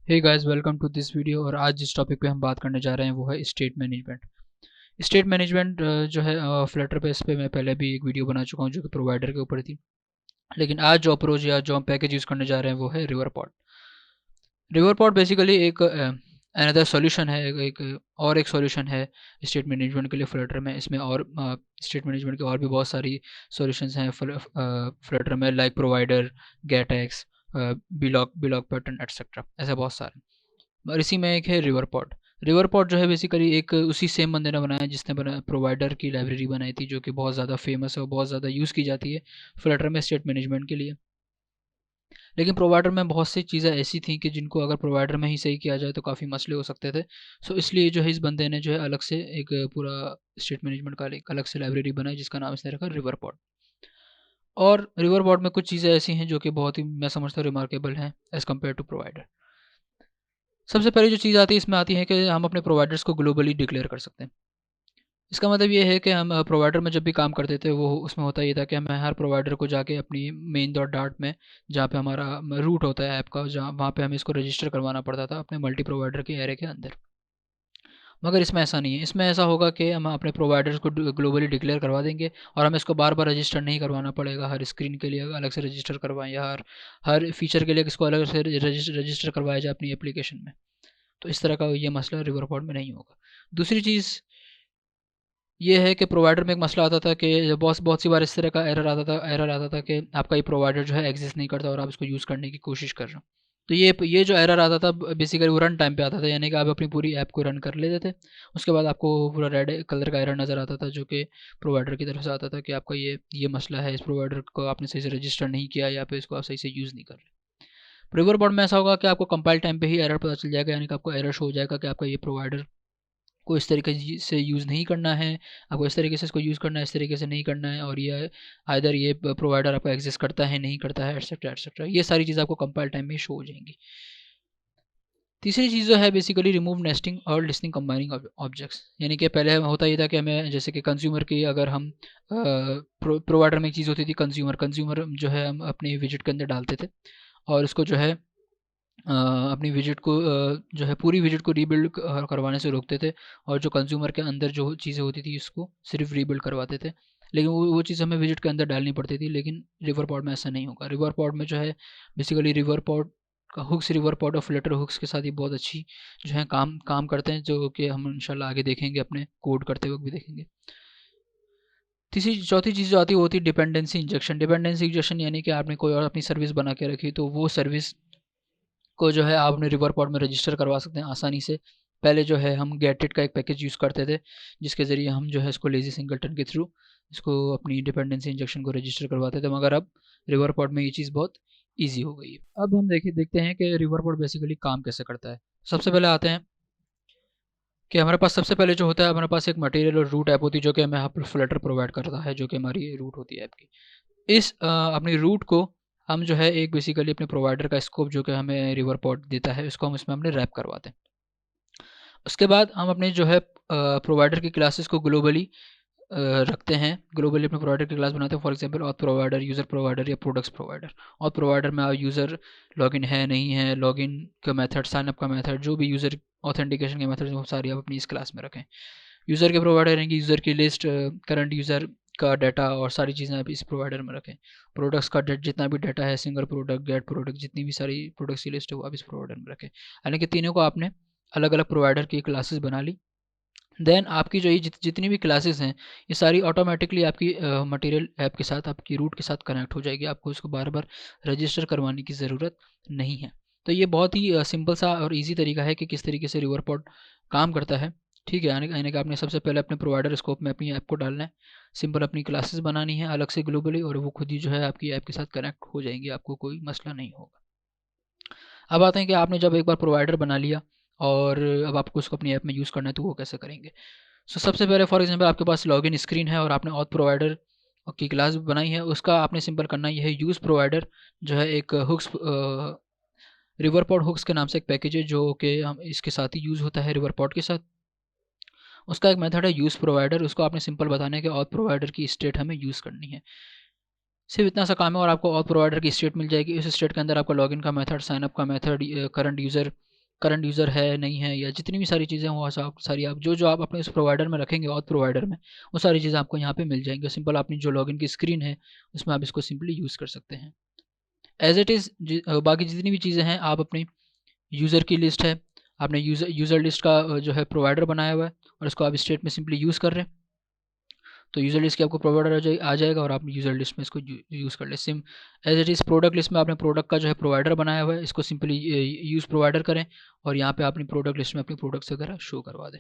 Hey guys, welcome to this video. और आज जिस टॉपिक पे हम बात करने जा रहे हैं वो है स्टेट मैनेजमेंट। स्टेट मैनेजमेंट जो है फ्लटर पे, इस पे मैं पहले भी एक वीडियो बना चुका हूँ जो कि प्रोवाइडर के ऊपर थी। लेकिन आज जो अप्रोच या जो हम पैकेज यूज़ करने जा रहे हैं वो है रिवरपॉड। रिवरपॉड बेसिकली एक अनदर सॉल्यूशन है, एक सॉल्यूशन है स्टेट मैनेजमेंट के लिए फ्लटर में। इसमें और स्टेट मैनेजमेंट के और भी बहुत सारी सॉल्यूशंस हैं फ्लटर में, like provider, GetX, bloc pattern etcetera, ऐसे बहुत सारे। और इसी में एक है रिवरपॉड। रिवरपॉड जो है बेसिकली एक उसी सेम बंदे ने बनाया जिसने बना प्रोवाइडर की लाइब्रेरी बनाई थी, जो कि बहुत ज़्यादा फेमस है और बहुत ज़्यादा यूज़ की जाती है फ्लटर में स्टेट मैनेजमेंट के लिए। लेकिन प्रोवाइडर में बहुत सी चीज़ें ऐसी थी कि जिनको अगर प्रोवाइडर में ही सही किया जाए तो काफ़ी मसले हो सकते थे। सो इसलिए जो है इस बंदे ने जो है अलग से एक पूरा स्टेट मैनेजमेंट का एक अलग से लाइब्रेरी बनाई जिसका नाम इसने रखा रिवरपॉड। और रिवरपॉड में कुछ चीज़ें ऐसी हैं जो कि बहुत ही, मैं समझता हूँ, रिमार्केबल हैं एज़ कम्पेयर टू प्रोवाइडर। सबसे पहली जो चीज़ आती है इसमें आती है कि हम अपने प्रोवाइडर्स को ग्लोबली डिक्लेयर कर सकते हैं। इसका मतलब ये है कि हम प्रोवाइडर में जब भी काम करते थे वो उसमें होता ये था कि हमें हर प्रोवाइडर को जाके अपनी मेन डॉट डार्ट में, जहाँ पे हमारा रूट होता है ऐप का, जहाँ वहाँ पे हमें इसको रजिस्टर करवाना पड़ता था अपने मल्टी प्रोवाइडर के एरे के अंदर। मगर इसमें ऐसा नहीं है। इसमें ऐसा होगा कि हम अपने प्रोवाइडर्स को ग्लोबली डिक्लेयर करवा देंगे और हमें इसको बार बार रजिस्टर नहीं करवाना पड़ेगा। हर स्क्रीन के लिए अलग से रजिस्टर करवाएं या हर हर फीचर के लिए इसको अलग से रजिस्टर करवाया जाए अपनी एप्लीकेशन में। तो इस तरह का ये मसला रिवरपॉड में नहीं होगा। दूसरी चीज़ ये है कि प्रोवाइडर में एक मसला आता था कि बहुत बहुत सी बार इस तरह का एरर आता था कि आपका ये प्रोवाइडर जो है एग्जिस्ट नहीं करता और आप इसको यूज़ करने की कोशिश कर रहे हो। तो ये जो एरर आता था बेसिकली वो रन टाइम पे आता था, यानी कि आप अपनी पूरी ऐप को रन कर लेते थे। उसके बाद आपको पूरा रेड कलर का एरर नज़र आता था जो कि प्रोवाइडर की तरफ से आता था कि आपका ये मसला है, इस प्रोवाइडर को आपने सही से रजिस्टर नहीं किया या फिर इसको आप सही से यूज़ नहीं कर रहे। रिवरपॉड में ऐसा होगा कि आपको कंपाइल टाइम पे ही एरर पता चल जाएगा, यानी कि आपको एरर शो हो जाएगा कि आपका ये प्रोवाइडर को इस तरीके से यूज़ नहीं करना है, आपको इस तरीके से इसको यूज़ करना है, इस तरीके से नहीं करना है, और ये आइदर ये प्रोवाइडर आपका एग्जिस्ट करता है, नहीं करता है, एटसेट्रा एटसेट्रा। ये सारी चीज़ें आपको कंपाइल टाइम में शो हो जाएंगी। तीसरी चीज़ जो है बेसिकली रिमूव नेस्टिंग और लिस्टिंग कंबाइनिंग ऑब्जेक्ट्स। यानी कि पहले होता ये था कि हमें, जैसे कि कंज्यूमर की, अगर हम प्रोवाइडर में एक चीज़ होती थी कंज्यूमर जो है हम अपने विजिट के अंदर डालते थे और उसको जो है अपनी विजिट को जो है पूरी विजिट को रीबिल्ड करवाने से रोकते थे, और जो कंज्यूमर के अंदर जो चीज़ें होती थी उसको सिर्फ रीबिल्ड करवाते थे। लेकिन वो चीज़ हमें विजिट के अंदर डालनी पड़ती थी। लेकिन रिवरपॉड में ऐसा नहीं होगा। रिवरपॉड में जो है बेसिकली रिवरपॉड का हुक्स, रिवरपॉड और फ्लटर हुक्स के साथ ही बहुत अच्छी जो है काम काम करते हैं, जो कि हम इंशाल्लाह आगे देखेंगे, अपने कोड करते वक्त भी देखेंगे। तीसरी चौथी चीज़ जो आती है वो होती है डिपेंडेंसी इंजेक्शन। डिपेंडेंसी इंजेक्शन यानी कि आपने कोई और अपनी सर्विस बना के रखी, तो वो सर्विस को जो है आप अपने रिवरपॉड में रजिस्टर करवा सकते हैं आसानी से। पहले जो है हम गेटिट का एक पैकेज यूज़ करते थे जिसके ज़रिए हम जो है इसको लेज़ी सिंगलटन के थ्रू इसको अपनी डिपेंडेंसी इंजेक्शन को रजिस्टर करवाते थे, मगर अब रिवरपॉड में ये चीज़ बहुत ईजी हो गई है। अब हम देखते हैं कि रिवरपॉड बेसिकली काम कैसे करता है। सबसे पहले आते हैं कि हमारे पास सबसे पहले जो होता है, हमारे पास एक मटेरियल और रूट ऐप होती है जो कि हमें यहाँ पर फ्लटर प्रोवाइड करता है, जो कि हमारी रूट होती है ऐप की। इस अपनी रूट को हम जो है एक बेसिकली अपने प्रोवाइडर का स्कोप जो कि हमें रिवरपॉड देता है, उसको हम इसमें हमने रैप करवाते हैं। उसके बाद हम अपने जो है प्रोवाइडर की क्लासेस को ग्लोबली रखते हैं, ग्लोबली अपने प्रोवाइडर की क्लास बनाते हैं। For example auth provider, user provider या प्रोडक्ट्स प्रोवाइडर। ऑथ प्रोवाइडर में आप यूज़र लॉगिन है नहीं है, लॉगिन का मेथड, साइन अप का मेथड, जो भी यूज़र ऑथेंटिकेशन के मेथड वो सारी आप अपनी इस क्लास में रखें। यूज़र के प्रोवाइडर रहेंगे, यूज़र की लिस्ट, करंट यूज़र का डाटा और सारी चीज़ें आप इस प्रोवाइडर में रखें। प्रोडक्ट्स का जितना भी डाटा है, सिंगल प्रोडक्ट, गेट प्रोडक्ट, जितनी भी सारी प्रोडक्ट्स की लिस्ट है वो आप इस प्रोवाइडर में रखें। यानी कि तीनों को आपने अलग अलग प्रोवाइडर की क्लासेस बना ली। देन आपकी जो ये जितनी भी क्लासेस हैं ये सारी ऑटोमेटिकली आपकी मटेरियल ऐप के साथ, आपकी रूट के साथ कनेक्ट हो जाएगी। आपको इसको बार बार रजिस्टर करवाने की ज़रूरत नहीं है। तो ये बहुत ही सिंपल सा और इजी तरीका है कि किस तरीके से रिवरपॉड काम करता है। ठीक है, यानी कि आपने सबसे पहले अपने प्रोवाइडर स्कोप में अपनी ऐप को डालना है, सिंपल अपनी क्लासेस बनानी है अलग से ग्लोबली, और वो खुद ही जो है आपकी ऐप के साथ कनेक्ट हो जाएंगी, आपको कोई मसला नहीं होगा। अब आते हैं कि आपने जब एक बार प्रोवाइडर बना लिया और अब आपको उसको अपनी ऐप में यूज़ करना है, तो वो कैसे करेंगे। सबसे पहले फॉर एग्जांपल आपके पास लॉगिन स्क्रीन है और आपने ऑथ प्रोवाइडर की क्लास बनाई है। उसका आपने सिंपल करना ये है, यूज़ प्रोवाइडर जो है एक हुक्स, रिवरपॉड हुक्स के नाम से एक पैकेज है जो कि हम इसके साथ ही यूज़ होता है रिवरपॉड के साथ। उसका एक मेथड है यूज़ प्रोवाइडर, उसको आपने सिंपल बताना है कि ऑथ प्रोवाइडर की स्टेट हमें यूज़ करनी है। सिर्फ इतना सा काम है और आपको ऑथ प्रोवाइडर की स्टेट मिल जाएगी। उस स्टेट के अंदर आपका लॉगिन का मेथड, साइनअप का method, current user current user है नहीं है, या जितनी भी सारी चीज़ें वो सब सारी आप जो आप अपने उस प्रोवाइडर में रखेंगे ऑथ प्रोवाइडर में, वो सारी चीज़ें आपको यहाँ पे मिल जाएंगी। सिंपल अपनी जो लॉगिन की स्क्रीन है उसमें आप इसको सिंपली यूज़ कर सकते हैं एज इट इज़। बाकी जितनी भी चीज़ें हैं आप अपनी यूज़र की लिस्ट है, आपने यूज़र लिस्ट का जो है प्रोवाइडर बनाया हुआ है और इसको आप स्टेट में सिंपली यूज़ कर रहे हैं, तो यूज़र लिस्ट की आपको प्रोवाइडर आ जाएगा और आप यूज़र लिस्ट में इसको यूज़ कर ले। Same as it is product list में आपने प्रोडक्ट का जो है प्रोवाइडर बनाया हुआ है, इसको सिंपली यूज़ प्रोवाइडर करें और यहाँ पे अपनी प्रोडक्ट लिस्ट में अपनी प्रोडक्ट्स वगैरह शो करवा दें।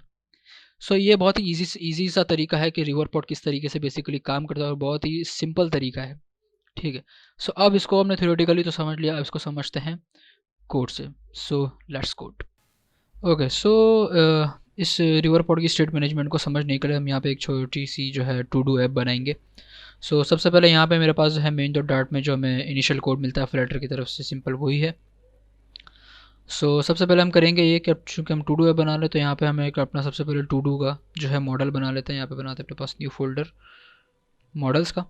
सो ये बहुत ही ईजी सा तरीका है कि रिवरपोर्ट किस तरीके से बेसिकली काम करता है और बहुत ही सिंपल तरीका है, ठीक है। सो अब इसको हमने थ्योरेटिकली तो समझ लिया, अब इसको समझते हैं कोड से। So let's code. ओके, सो इस रिवरपोर्ट की स्टेट मैनेजमेंट को समझने के लिए हम यहाँ पे एक छोटी सी जो है टू डू ऐप बनाएंगे। सो सबसे पहले यहाँ पे मेरे पास जो है main.dart में जो हमें इनिशियल कोड मिलता है फ्लटर की तरफ से, सिंपल वही है। सो सबसे पहले हम करेंगे ये कि चूँकि हम टू डू ऐप बना लें तो यहाँ पे हमें एक अपना सबसे पहले टू डू का जो है मॉडल बना लेते हैं। यहाँ पे बनाते हैं अपने पास न्यू फोल्डर मॉडल्स का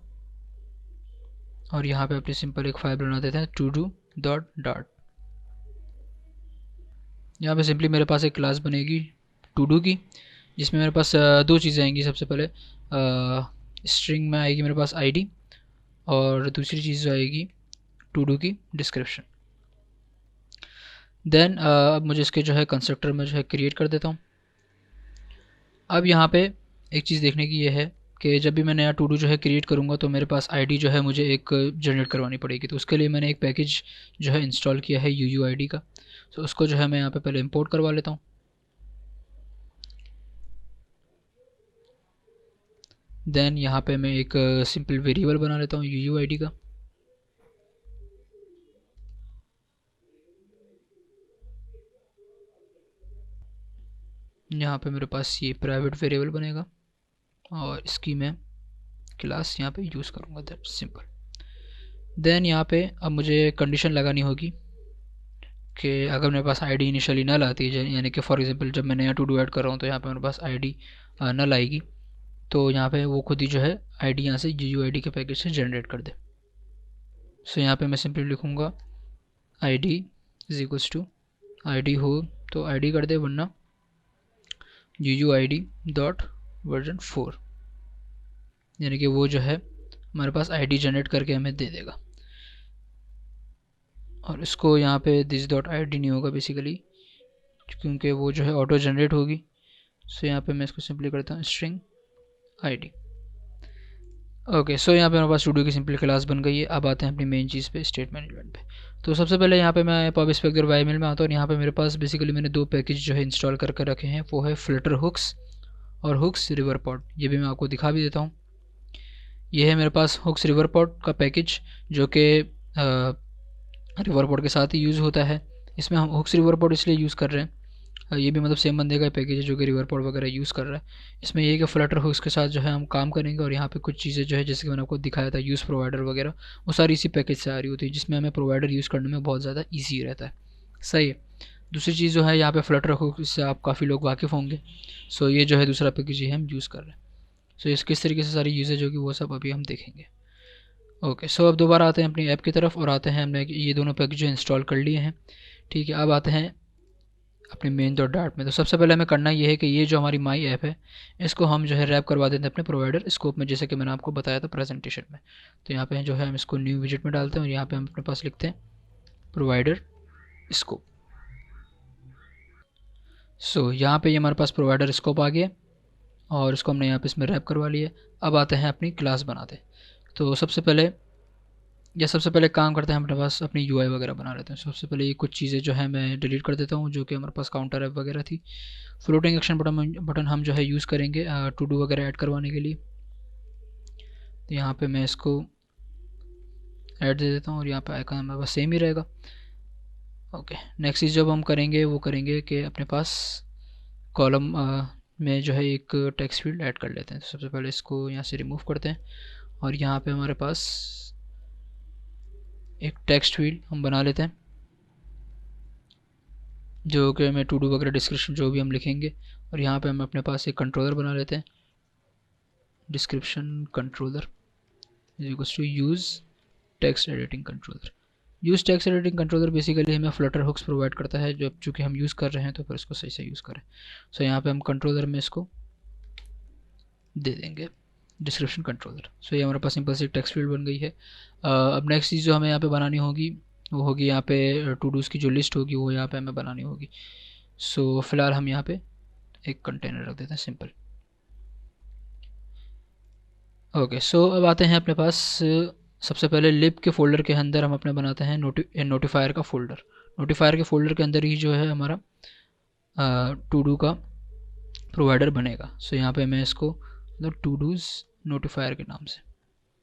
और यहाँ पे अपनी सिंपल एक फाइल बना देते हैं todo.dart। यहाँ पे सिंपली मेरे पास एक क्लास बनेगी टू डू की, जिसमें मेरे पास दो चीज़ें आएंगी। सबसे पहले स्ट्रिंग में आएगी मेरे पास आईडी और दूसरी चीज़ जो आएगी टू डू की डिस्क्रिप्शन। देन अब मुझे इसके जो है कंस्ट्रक्टर में जो है क्रिएट कर देता हूँ। अब यहाँ पे एक चीज़ देखने की ये है कि जब भी मैं नया टू डू जो है क्रिएट करूँगा तो मेरे पास आईडी जो है मुझे एक जनरेट करवानी पड़ेगी। तो उसके लिए मैंने एक पैकेज जो है इंस्टॉल किया है UUID का। तो उसको जो है मैं यहाँ पे पहले इंपोर्ट करवा लेता हूँ। देन यहाँ पे मैं एक सिंपल वेरिएबल बना लेता हूँ UUID का। यहाँ पे मेरे पास ये प्राइवेट वेरिएबल बनेगा और इसकी मैं क्लास यहाँ पे यूज़ करूँगा, दैट सिंपल। देन यहाँ पे अब मुझे कंडीशन लगानी होगी कि अगर मेरे पास आईडी इनिशियली नल आती है, यानी कि फॉर एग्जांपल जब मैं नया टू डू ऐड कर रहा हूँ तो यहाँ पे मेरे पास आईडी नल आएगी, तो यहाँ पे वो खुद ही जो है आईडी यहाँ से UUID के पैकेज से जनरेट कर दे। सो यहाँ पे मैं सिंपली लिखूँगा ID is equals to ID हो तो ID कर दे, वरना UUID.version4, यानी कि वो जो है हमारे पास ID जनरेट करके हमें दे देगा। और इसको यहाँ पे this.id नहीं होगा बेसिकली, क्योंकि वो जो है ऑटो जनरेट होगी। सो यहाँ पे मैं इसको सिंपली करता हूँ स्ट्रिंग ID। ओके, सो यहाँ पे हमारे पास स्टूडियो की सिंपल क्लास बन गई है। अब आते हैं अपनी मेन चीज़ पे, स्टेट मैनेजमेंट पे। तो सबसे पहले यहाँ पे मैं PubSpec YML में आता हूँ और यहाँ पे मेरे पास बेसिकली मैंने दो पैकेज जो है इंस्टॉल करके रखे हैं, वो है फ्लटर हुक्स और हुक्स रिवरपोर्ट। ये भी मैं आपको दिखा भी देता हूँ। ये है मेरे पास हुक्स रिवरपोर्ट का पैकेज जो कि रिवरपोर्ट के साथ ही यूज़ होता है। इसमें हम हुक्स रिवरपोर्ट इसलिए यूज़ कर रहे हैं, ये भी मतलब सेम बंदे का पैकेज है जो कि रिवरपोर्ट वगैरह यूज़ कर रहा है। इसमें ये कि फ्लटर हुक्स के साथ जो है हम काम करेंगे और यहाँ पे कुछ चीज़ें जो है जैसे कि मैंने आपको दिखाया था यूज़ प्रोवाइडर वगैरह, वो सारी इसी पैकेज से आ रही होती है, जिसमें हमें प्रोवाइडर यूज़ करने में बहुत ज़्यादा ईजी रहता है। सही है। दूसरी चीज़ जो है यहाँ पे फ्लटर हुक्स से आप काफ़ी लोग वाकिफ़ होंगे। सो ये जो है दूसरा पैकेज ही हम यूज़ कर रहे हैं। सो इस किस तरीके से सारी यूजेज होगी वो सब अभी हम देखेंगे। ओके, सो अब दोबारा आते हैं अपनी ऐप की तरफ और आते हैं हमने ये दोनों पैकेज इंस्टॉल कर लिए हैं, ठीक है। अब आते हैं अपने main.dart में। तो सबसे पहले हमें करना ये है कि ये जो हमारी माई ऐप है इसको हम जो है रैप करवा देते हैं अपने प्रोवाइडर स्कोप में, जैसे कि मैंने आपको बताया था प्रेजेंटेशन में। तो यहाँ पे जो है हम इसको न्यू विजिट में डालते हैं और यहाँ पे हम अपने पास लिखते हैं प्रोवाइडर स्कोप। सो यहाँ पे ये हमारे पास प्रोवाइडर स्कोप आ गया और इसको हमने यहाँ पे इसमें रैप करवा लिया। अब आते हैं अपनी क्लास बनाते। तो सबसे पहले काम करते हैं, हमारे पास अपनी UI वगैरह बना लेते हैं। सबसे पहले ये कुछ चीज़ें जो है मैं डिलीट कर देता हूँ जो कि हमारे पास काउंटर ऐप वगैरह थी। फ्लोटिंग एक्शन बटन हम जो है यूज़ करेंगे टू डू वगैरह ऐड करवाने के लिए। तो यहाँ पे मैं इसको ऐड दे देता हूँ और यहाँ पे आइकन हमारे पास सेम ही रहेगा। ओके, नेक्स्ट चीज़ जब हम करेंगे वो करेंगे कि अपने पास कॉलम में जो है एक टेक्स्ट फील्ड ऐड कर लेते हैं। तो सबसे पहले इसको यहाँ से रिमूव करते हैं और यहाँ पे हमारे पास एक टेक्स्ट फील्ड हम बना लेते हैं जो कि मैं टू डू वगैरह डिस्क्रिप्शन जो भी हम लिखेंगे, और यहाँ पे हम अपने पास एक कंट्रोलर बना लेते हैं, description controller is equals to use text editing controller. Use text editing controller basically हमें फ्लटर हुक्स प्रोवाइड करता है, जब चूँकि हम यूज़ कर रहे हैं तो फिर इसको सही से यूज़ करें। सो यहाँ पे हम कंट्रोलर में इसको दे देंगे डिस्क्रिप्शन कंट्रोलर। सो ये हमारे पास सिंपल सी टेक्स्ट फील्ड बन गई है। अब नेक्स्ट चीज़ जो हमें यहाँ पे बनानी होगी वो होगी यहाँ पे टू डूज़ की जो लिस्ट होगी वो यहाँ पे हमें बनानी होगी। सो फिलहाल हम यहाँ पे एक कंटेनर रख देते हैं सिंपल। ओके, सो अब आते हैं अपने पास सबसे पहले लिब के फोल्डर के अंदर हम अपने बनाते हैं नोटिफायर का फोल्डर। नोटिफायर के फोल्डर के अंदर ही जो है हमारा टू डू का प्रोवाइडर बनेगा। सो यहाँ पे मैं इसको मतलब टू डूज़ नोटिफायर के नाम से,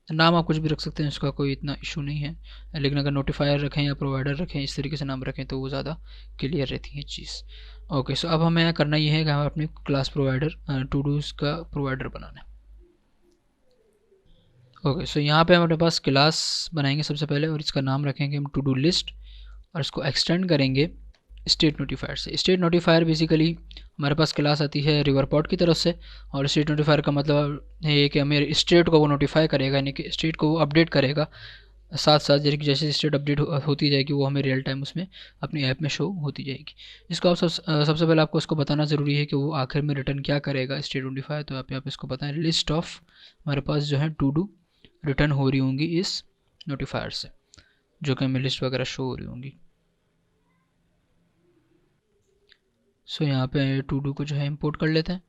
नाम आप कुछ भी रख सकते हैं, इसका कोई इतना इशू नहीं है, लेकिन अगर नोटिफायर रखें या प्रोवाइडर रखें इस तरीके से नाम रखें तो वो ज़्यादा क्लियर रहती है चीज़। ओके, सो अब हमें करना ये है कि हमें अपनी क्लास प्रोवाइडर टू डूज़ का प्रोवाइडर बनाना है। ओके, सो यहाँ पे हम अपने पास क्लास बनाएंगे सबसे पहले और इसका नाम रखेंगे हम टू डू लिस्ट और इसको एक्सटेंड करेंगे स्टेट नोटिफायर से। स्टेट नोटिफायर बेसिकली हमारे पास क्लास आती है रिवरपोर्ट की तरफ से, और स्टेट नोटिफायर का मतलब है कि हमें स्टेट को वो नोटिफाई करेगा, यानी कि स्टेट को वो अपडेट करेगा साथ साथ, जैसे स्टेट अपडेट होती जाएगी वो हमें रियल टाइम उसमें अपनी ऐप में शो होती जाएगी। इसको आप सबसे पहले आपको इसको बताना ज़रूरी है कि वो आखिर में रिटर्न क्या करेगा स्टेट नोटिफायर। तो आप यहाँ पे इसको बताएं लिस्ट ऑफ हमारे पास जो है टू डू रिटर्न हो रही होंगी इस नोटिफायर से, जो कि हमें लिस्ट वगैरह शो हो रही होंगी। सो यहाँ पे टू डू को जो है इंपोर्ट कर लेते हैं।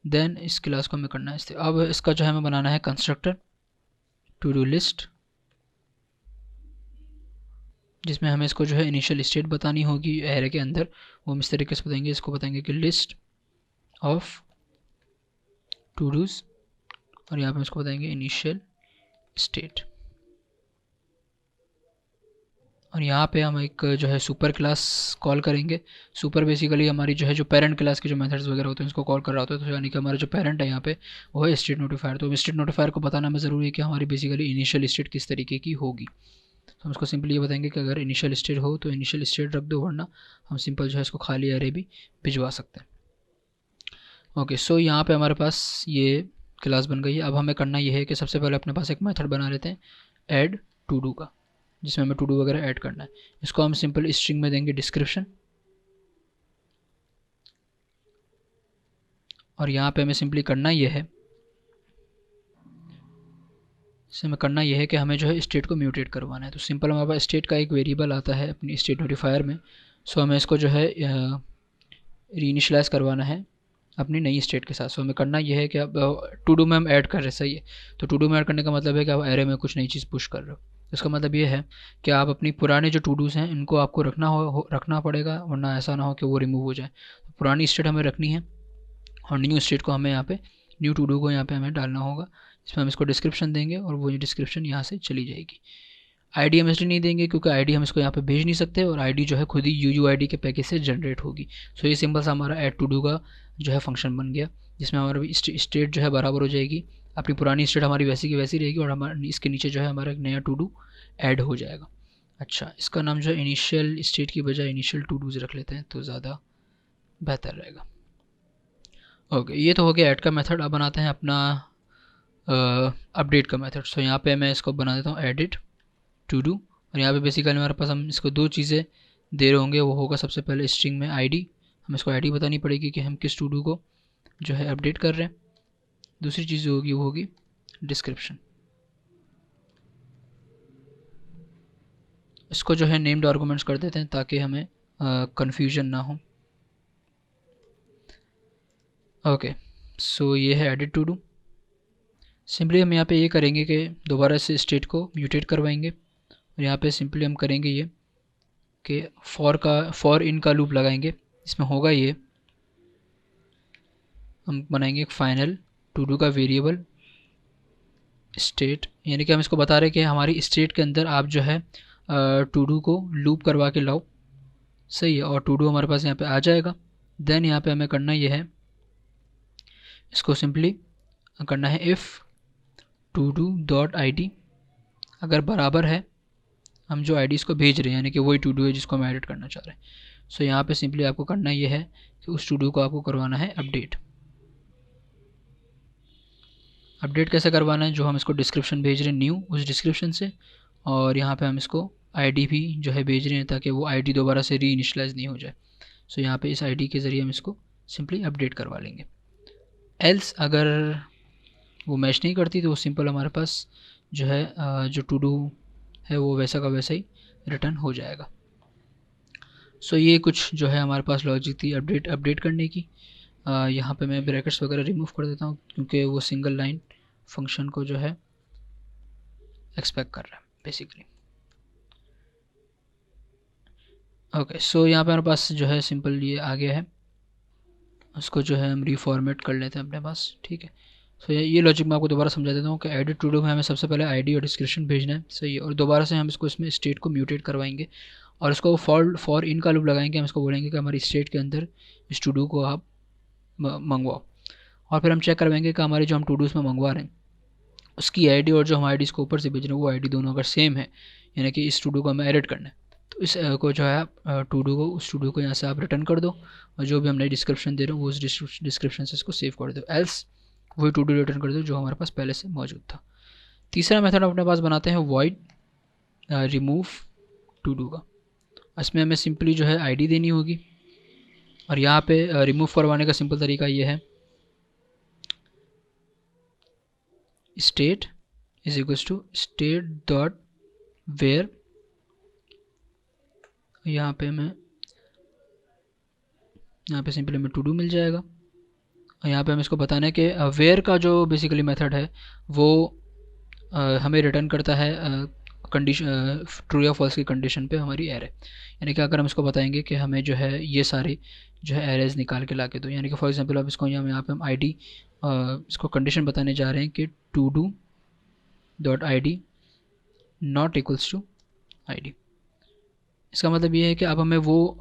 देन इस क्लास को हमें करना है अब इसका जो है हमें बनाना है कंस्ट्रक्टर टू डू लिस्ट, जिसमें हमें इसको जो है इनिशियल स्टेट बतानी होगी एरे के अंदर। वो हम इस तरीके से बताएंगे, इसको बताएंगे कि लिस्ट ऑफ टू डूज़, और यहाँ पे इसको बताएंगे इनिशियल स्टेट। और यहाँ पे हम एक जो है सुपर क्लास कॉल करेंगे। सुपर बेसिकली हमारी जो है जो पेरेंट क्लास के जो मेथड्स वगैरह होते हैं उसको कॉल कर रहा होता है, तो यानी कि हमारा जो पेरेंट है यहाँ पे वो है स्टेट नोटिफायर। तो स्टेट नोटिफायर को बताना हमें ज़रूरी है कि हमारी बेसिकली इनिशियल स्टेट किस तरीके की होगी। तो हम इसको सिंपली ये बताएंगे कि अगर इनिशियल स्टेट हो तो इनिशियल स्टेट रख दो, वरना हम सिंपल जो है इसको खाली एरे भी भिजवा सकते हैं। ओके, सो यहाँ पे हमारे पास ये क्लास बन गई है। अब हमें करना ये है कि सबसे पहले अपने पास एक मेथड बना लेते हैं ऐड टू डू का, जिसमें हमें टू डू वगैरह ऐड करना है। इसको हम सिंपल स्ट्रिंग में देंगे डिस्क्रिप्शन, और यहाँ पे हमें सिंपली करना ये है कि हमें जो है स्टेट को म्यूटेट करवाना है। तो सिंपल हमारे पास स्टेट का एक वेरिएबल आता है अपनी स्टेट नोटिफायर में। सो हमें इसको जो है रीइनिशियलाइज करवाना है अपनी नई स्टेट के साथ। सो हमें करना यह है कि अब टू डू में हम ऐड कर रहे, सही है। तो टू डू में ऐड करने का मतलब है कि आप एरे में कुछ नई चीज़ पुश कर रहे हो। इसका मतलब ये है कि आप अपनी पुराने जो टू डूज़ हैं इनको आपको रखना पड़ेगा, वरना ऐसा ना हो कि वो रिमूव हो जाए। तो पुरानी स्टेट हमें रखनी है और न्यू स्टेट को हमें यहाँ पे न्यू टू डू को यहाँ पे हमें डालना होगा, इसमें हम इसको डिस्क्रिप्शन देंगे और वो डिस्क्रिप्शन यहाँ से चली जाएगी। आईडी हम इसलिए नहीं देंगे क्योंकि आईडी हम इसको यहाँ पे भेज नहीं सकते, और आईडी जो है खुद ही यूयूआईडी के पैकेज से जनरेट होगी। सो ये सिंपल सा हमारा ऐड टू डू का जो है फंक्शन बन गया, जिसमें हमारा स्टेट जो है बराबर हो जाएगी, अपनी पुरानी स्टेट हमारी वैसी की वैसी रहेगी, और हमारे इसके नीचे जो है हमारा एक नया टू डू ऐड हो जाएगा। अच्छा, इसका नाम जो है इनिशियल स्टेट की बजाय इनिशियल टू डूज रख लेते हैं तो ज़्यादा बेहतर रहेगा। ओके, ये तो हो गया ऐड का मेथड। अब बनाते हैं अपना अपडेट का मेथड। सो यहाँ पे मैं इसको बना देता हूँ एडिट टू डू, और यहाँ पे बेसिकली हमारे पास हम इसको दो चीज़ें दे रहे होंगे। वो होगा सबसे पहले स्ट्रिंग में आईडी, हम इसको आईडी बतानी पड़ेगी कि हम किस टू डू को जो है अपडेट कर रहे हैं। दूसरी चीज़ जो होगी वो होगी डिस्क्रिप्शन। इसको जो है नेम्ड आर्गुमेंट्स कर देते हैं ताकि हमें कन्फ्यूजन ना हो। ओके, सो ये है एडिट टू डू। सिंपली हम यहाँ पे ये करेंगे कि दोबारा से स्टेट को म्यूटेट करवाएंगे, और यहाँ पे सिंपली हम करेंगे ये कि फॉर इन का लूप लगाएंगे। इसमें होगा ये, हम बनाएंगे एक फाइनल टू डू का वेरिएबल स्टेट, यानी कि हम इसको बता रहे हैं कि हमारी स्टेट के अंदर आप जो है टू डू को लूप करवा के लाओ, सही है, और टू डू हमारे पास यहाँ पे आ जाएगा। देन यहाँ पे हमें करना ये है, इसको सिंपली करना है if two do dot I D अगर बराबर है हम जो आईडी इसको भेज रहे हैं, यानी कि वही टू डू है जिसको हम एडिट करना चाह रहे हैं। सो यहाँ पे सिंपली आपको करना ये है कि उस टू डू को आपको करवाना है अपडेट। अपडेट कैसे करवाना है, जो हम इसको डिस्क्रिप्शन भेज रहे हैं न्यू, उस डिस्क्रिप्शन से, और यहाँ पे हम इसको आईडी भी जो है भेज रहे हैं ताकि वो आईडी दोबारा से री इनिशलाइज नहीं हो जाए। सो यहाँ पे इस आईडी के ज़रिए हम इसको सिंपली अपडेट करवा लेंगे। एल्स अगर वो मैच नहीं करती तो वो सिंपल हमारे पास जो है जो टू डू है वो वैसा का वैसा ही रिटर्न हो जाएगा। सो ये कुछ जो है हमारे पास लॉजिक थी अपडेट करने की। यहाँ पे मैं ब्रैकेट्स वगैरह रिमूव कर देता हूँ क्योंकि वो सिंगल लाइन फंक्शन को जो है एक्सपेक्ट कर रहा है बेसिकली। ओके, सो यहाँ पे हमारे पास जो है सिंपल ये आ गया है, उसको जो है हम रीफॉर्मेट कर लेते हैं अपने पास, ठीक है। सो ये लॉजिक मैं आपको दोबारा समझा देता हूँ कि एडिट टू डू में हमें सबसे पहले आईडी और डिस्क्रिप्शन भेजना है, सही है, और दोबारा से हम इसमें स्टेट को म्यूटेट करवाएंगे और इसको फॉर इन का लूप लगाएंगे। हम इसको बोलेंगे कि हमारी स्टेट के अंदर इस टू डू को आप मंगवाओ, और फिर हम चेक करवाएंगे कि हमारे जो हम टू डूज़ में मंगवा रहे हैं उसकी आईडी और जो हम आईडी इसको ऊपर से भेज रहे हैं वो आईडी दोनों अगर सेम है, यानी कि इस टू डू को हमें एडिट करना है, तो इस को जो है उस टू डू को यहाँ से आप रिटर्न कर दो, और जो भी हमने डिस्क्रिप्शन दे रहे हो वो उस डिस्क्रिप्शन से इसको सेव कर दो, एल्स वही टू डू रिटर्न कर दो जो हमारे पास पहले से मौजूद था। तीसरा मेथड अपने पास बनाते हैं वॉइड रिमूव टू डू का। इसमें हमें सिंपली जो है आईडी देनी होगी, और यहाँ पे रिमूव करवाने का सिंपल तरीका ये है, state is equals to state dot where, यहाँ पे सिंपली हमें टू डू मिल जाएगा, और यहाँ पे हम इसको बताना है कि वेयर का जो बेसिकली मेथड है वो हमें रिटर्न करता है कंडीशन ट्रू या फॉल्स की कंडीशन पे हमारी एरे, यानी कि अगर हम इसको बताएंगे कि हमें जो है ये सारे जो है एरेज निकाल के ला के दो, यानी कि फॉर एग्जांपल अब इसको यहाँ पे हम आईडी इसको कंडीशन बताने जा रहे हैं कि to do dot ID not equals to ID. इसका मतलब ये है कि अब हमें वो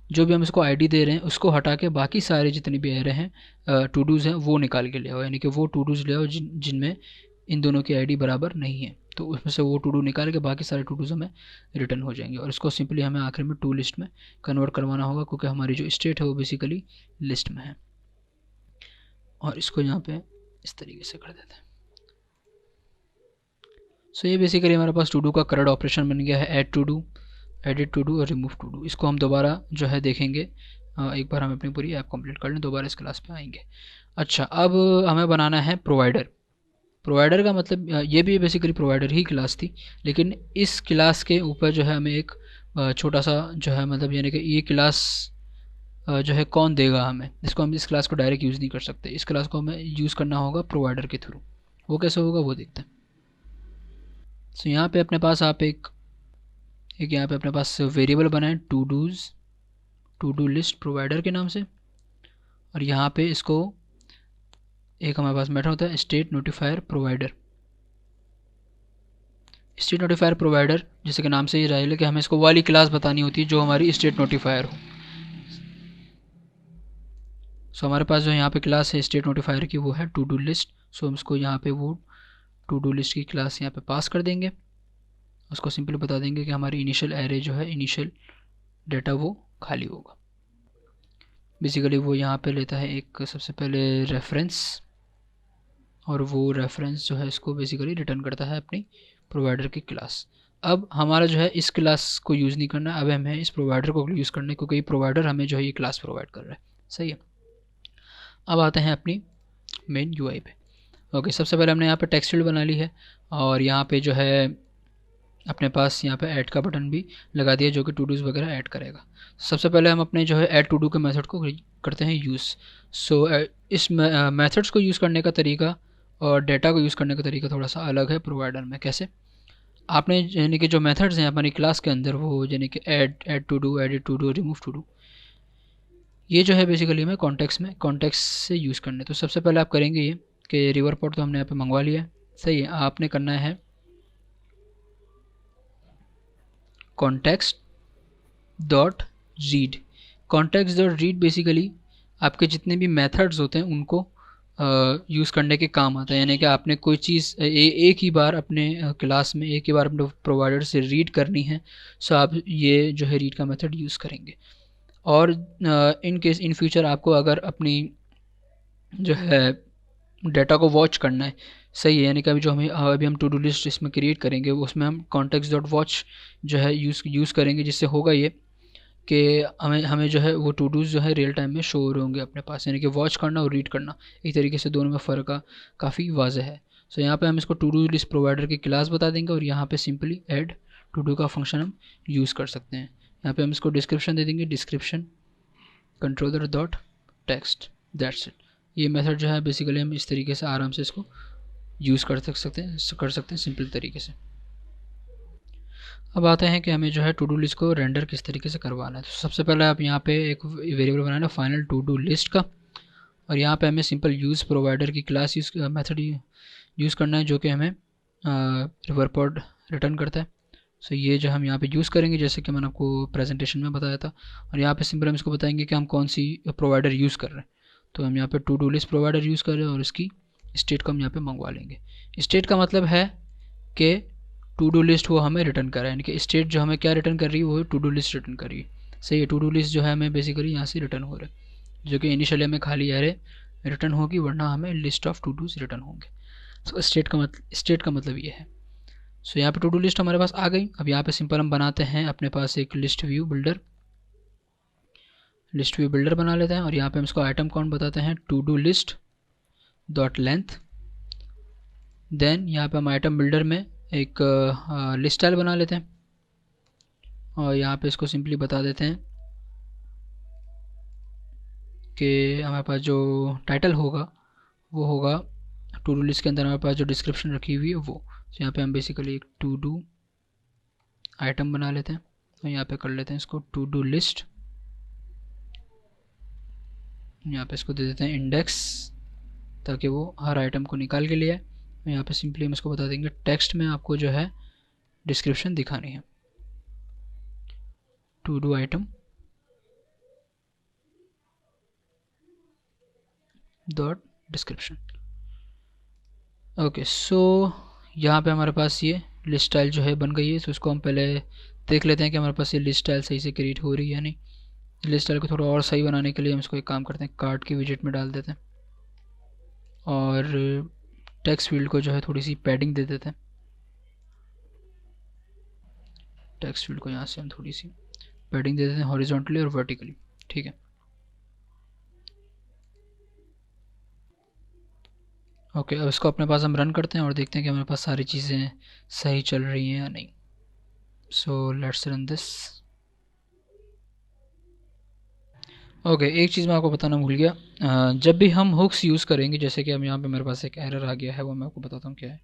जो भी हम इसको आईडी दे रहे हैं उसको हटा के बाकी सारे जितने भी एरे हैं टू डूज़ हैं वो निकाल के ले आओ, यानी कि वो टू डूज़ ले आओ जिनमें इन दोनों की आईडी बराबर नहीं है, तो उसमें से वो टू डू निकाल के बाकी सारे टू डूज़ हमें रिटर्न हो जाएंगे, और इसको सिंपली हमें आखिर में टू लिस्ट में कन्वर्ट करवाना होगा क्योंकि हमारी जो स्टेट है वो बेसिकली लिस्ट में है। और इसको यहाँ पे इस तरीके से कर देते हैं। सो ये बेसिकली हमारे पास टू डू का करंट ऑपरेशन बन गया है, add to do, edit to do और रिमूव टू डू। इसको हम दोबारा जो है देखेंगे, एक बार हम अपनी पूरी ऐप कंप्लीट कर लें, दोबारा इस क्लास पे आएंगे। अच्छा, अब हमें बनाना है प्रोवाइडर। प्रोवाइडर का मतलब ये भी बेसिकली प्रोवाइडर ही क्लास थी, लेकिन इस क्लास के ऊपर जो है हमें एक छोटा सा जो है मतलब यानी कि ये क्लास जो है कौन देगा हमें, इसको हम इस क्लास को डायरेक्ट यूज़ नहीं कर सकते, इस क्लास को हमें यूज़ करना होगा प्रोवाइडर के थ्रू। वो कैसे होगा वो देखते हैं। सो यहाँ पे अपने पास आप एक यहाँ पे अपने पास वेरिएबल बनाएं टू डू लिस्ट प्रोवाइडर के नाम से, और यहाँ पे इसको एक हमारे पास मेथड होता है state notifier provider. State notifier provider जैसे कि नाम से ही जाहिर है कि हमें इसको वाली क्लास बतानी होती है जो हमारी स्टेट नोटिफायर हो। सो हमारे पास जो यहाँ पे क्लास है स्टेट नोटिफायर की वो है टू डू लिस्ट। सो हम इसको यहाँ पे वो टू डू लिस्ट की क्लास यहाँ पे पास कर देंगे, उसको सिंपली बता देंगे कि हमारी इनिशियल एरे जो है इनिशियल डेटा वो खाली होगा। बेसिकली वो यहाँ पे लेता है एक सबसे पहले रेफरेंस, और वो रेफरेंस जो है इसको बेसिकली रिटर्न करता है अपनी प्रोवाइडर की क्लास। अब हमारा जो है इस क्लास को यूज़ नहीं करना, अब हमें इस प्रोवाइडर को यूज़ करना है क्योंकि ये प्रोवाइडर हमें जो है ये क्लास प्रोवाइड कर रहा है, सही है। अब आते हैं अपनी मेन यूआई पे। ओके, सबसे पहले हमने यहाँ पे टेक्स्ट फील्ड बना ली है, और यहाँ पे जो है अपने पास यहाँ पे ऐड का बटन भी लगा दिया जो कि टू डूज़ वगैरह ऐड करेगा। सबसे पहले हम अपने जो है ऐड टू डू के मेथड को करते हैं यूज़। सो इस मेथड्स को यूज़ करने का तरीका और डेटा को यूज़ करने का तरीका थोड़ा सा अलग है प्रोवाइडर में। कैसे? आपने यानी कि जो मेथड्स हैं हमारी क्लास के अंदर वो यानी कि add to do, edit to do, remove to do, ये जो है बेसिकली हमें कॉन्टेक्स्ट से यूज़ करने। तो सबसे पहले आप करेंगे ये कि रिवर पोर्ट तो हमने यहाँ पे मंगवा लिया है, सही है। आपने करना है context dot read. Context dot read basically आपके जितने भी मेथड्स होते हैं उनको यूज़ करने के काम आता है, यानी कि आपने कोई चीज़ एक ही बार अपने क्लास में एक ही बार अपने प्रोवाइडर से रीड करनी है, सो आप ये जो है रीड का मेथड यूज़ करेंगे। और इन केस इन फ्यूचर आपको अगर अपनी जो है डेटा को वॉच करना है, सही है। यानी कि अभी जो हमें अभी हम टू डू लिस्ट इसमें क्रिएट करेंगे उसमें हम context.watch जो है यूज़ करेंगे, जिससे होगा ये कि हमें जो है वो टू डूज़ जो है रियल टाइम में शो हो रहे होंगे अपने पास। यानी कि वॉच करना और रीड करना एक तरीके से दोनों में फ़र्क काफ़ी वाज़ेह है। सो यहाँ पे हम इसको टू डू लिस्ट प्रोवाइडर की क्लास बता देंगे और यहाँ पे सिंपली ऐड टू डू का फंक्शन हम यूज़ कर सकते हैं। यहाँ पे हम इसको डिस्क्रिप्शन दे देंगे, description controller dot text, that's it. ये मेथड जो है बेसिकली हम इस तरीके से आराम से इसको यूज़ कर सकते हैं सिंपल तरीके से। अब आते हैं कि हमें जो है टू डू लिस्ट को रेंडर किस तरीके से करवाना है। तो सबसे पहले आप यहाँ पे एक वेरिएबल बनाना है फाइनल टू डू लिस्ट का, और यहाँ पे हमें सिंपल यूज़ प्रोवाइडर की क्लास मेथड यूज़ करना है जो कि हमें रिवर्पोर्ट रिटर्न करता है। सो ये जो हम यहाँ पे यूज़ करेंगे जैसे कि मैंने आपको प्रेजेंटेशन में बताया था, और यहाँ पे सिंपल हम इसको बताएंगे कि हम कौन सी प्रोवाइडर यूज़ कर रहे हैं। तो हम यहाँ पे to do list provider use कर रहे हैं और इसकी स्टेट को हम यहाँ पे मंगवा लेंगे। स्टेट का मतलब है कि टू डू लिस्ट वो हमें रिटर्न कर रहा है, यानी कि स्टेट जो हमें क्या रिटर्न कर रही है वो टू डू लिस्ट रिटर्न कर रही है। सही है, टू डू लिस्ट जो है हमें बेसिकली यहाँ से रिटर्न हो रहा है, जो कि इनिशियली हमें खाली एरे रिटर्न होगी, वरना हमें list of to dos return होंगे। सो स्टेट का मतलब ये है। सो यहाँ पे टू डू लिस्ट हमारे पास आ गई। अब यहाँ पे सिंपल हम बनाते हैं अपने पास एक लिस्ट व्यू बिल्डर बना लेते हैं, और यहाँ पे हम इसको आइटम काउंट बताते हैं to do list dot length. Then यहाँ पे हम आइटम बिल्डर में एक लिस्ट स्टाइल बना लेते हैं, और यहाँ पे इसको सिंपली बता देते हैं कि हमारे पास जो टाइटल होगा वो होगा टू डू लिस्ट के अंदर हमारे पास जो डिस्क्रिप्शन रखी हुई है वो। तो यहाँ पे हम बेसिकली एक टू डू आइटम बना लेते हैं, और यहाँ पे कर लेते हैं इसको टू डू लिस्ट। यहाँ पे इसको दे देते हैं इंडेक्स, ताकि वो हर आइटम को निकाल के लिए आए। यहाँ पे सिंपली हम इसको बता देंगे टेक्स्ट में आपको जो है डिस्क्रिप्शन दिखानी है, to do item dot description. Okay, so यहाँ पे हमारे पास ये लिस्ट स्टाइल जो है बन गई है। तो इसको हम पहले देख लेते हैं कि हमारे पास ये लिस्ट स्टाइल सही से क्रिएट हो रही है या नहीं। लिस्ट स्टाइल को थोड़ा और सही बनाने के लिए हम इसको एक काम करते हैं, कार्ड की विजेट में डाल देते हैं, और टेक्स्ट फील्ड को जो है थोड़ी सी पैडिंग दे देते हैं। टेक्स्ट फील्ड को यहाँ से हम थोड़ी सी पैडिंग दे देते हैं हॉरिजॉन्टली और वर्टिकली, ठीक है। ओके, अब इसको अपने पास हम रन करते हैं और देखते हैं कि हमारे पास सारी चीज़ें सही चल रही हैं या नहीं। So let's run this. Okay, एक चीज़ मैं आपको बताना भूल गया, जब भी हम हुक्स यूज़ करेंगे, जैसे कि हम यहाँ पे मेरे पास एक एरर आ गया है, वो मैं आपको बताता हूँ क्या है।